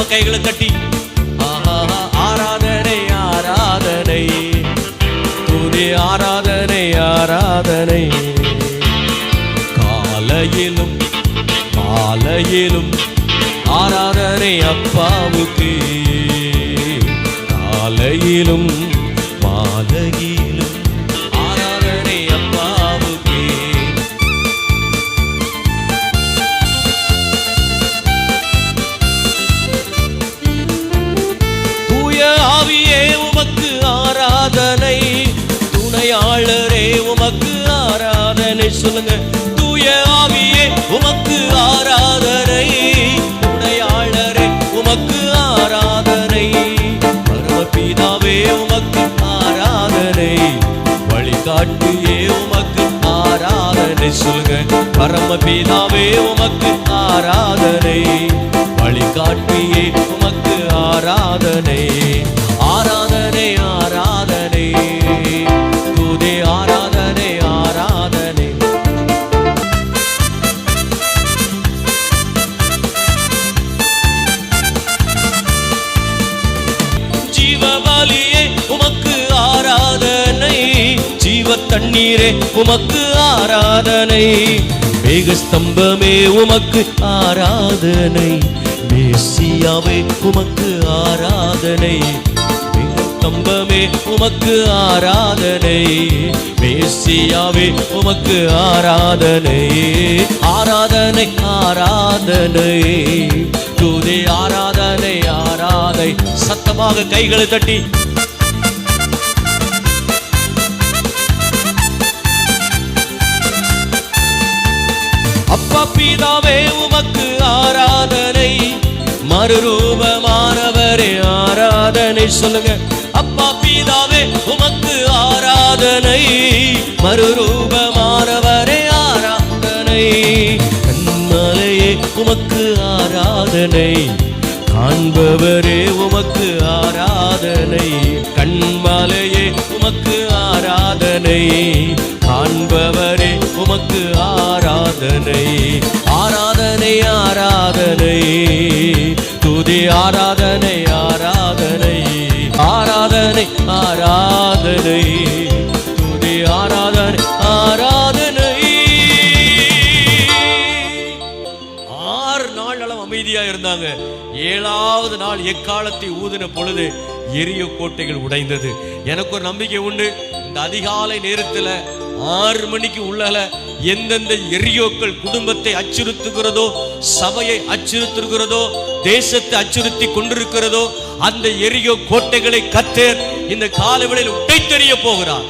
சத்தமா கைகளை தட்டி ஆராதனை ஆராதனை துதி ஆராதனை ஆராதனை. காலையிலும் மாலையிலும் ஆராதனை அப்பாவுக்கு, காலையிலும் மாலையிலும் ஆராதனை அப்பாவுக்கு. தூய ஆவியே உமக்கு ஆராதனை, துணையாளரே உமக்கு ஆராதனை. சொல்லுங்க, தூய ஆவியே உமக்கு ஆராதனை, துணையாளரே உமக்கு ஆராதனை. பரமபிதாவே உமக்கு ஆராதனை, வழிகாட்டியே உமக்கு ஆராதனை. சொல்லுங்க, பரமபிதாவே உமக்கு ஆராதனை, வழிகாட்டியே உமக்கு ஆராதனை. ஆராதனை ஆராதனை துதி ஆராதனை ஆராதனை. ஜீவபலியே உமக்கு ஆராதனை, ஜீவ தண்ணீரே உமக்கு ஆராதனை. மேகஸ்தம்பமே உமக்கு ஆராதனை, மேசியாவே உமக்கு ஆராதனை. மேகஸ்தம்பமே உமக்கு ஆராதனை, மேசியாவே உமக்கு ஆராதனை. ஆராதனை ஆராதனை துதி ஆராதனை ஆராதனை. சத்தமாக கைகளை தட்டி அப்பா பிதாவே உமக்கு ஆராதனை, மறுரூபமானவரே ஆராதனை. சொல்லுங்க, அப்பா பிதாவே உமக்கு ஆராதனை, மறுரூபமானவரே ஆராதனை. கண்மலையே உமக்கு ஆராதனை, காண்பவரே உமக்கு ஆராதனை. கண்மலையே உமக்கு ஆராதனை, காண்பவரே உமக்கு ஆராதனை. ஆராதனை ஆராதனை துதி ஆராதனை ஆராதனை. ஆராதனை ஆராதனை துதி ஆராதனை ஆராதனை. 6 நாள் அமைதியா இருந்தாங்க. 7வது நாள் எக்காலத்தை ஊதின பொழுது எரியோ கோட்டைகள் உடைந்தது. எனக்கு ஒரு நம்பிக்கை உண்டு, இந்த அதிகாலை நேரத்துல 6 மணிக்கு உள்ளால எந்தெந்த எரியோக்கள் குடும்பத்தை அச்சுறுத்துகிறதோ, சபையை அச்சுறுத்துகிறதோ, தேசத்தை அச்சுறுத்தி கொண்டிருக்கிறதோ, அந்த எரியோ கோட்டைகளை கர்த்தர் இந்த காலவெளியில் உடைத்தெறிய போகிறார்.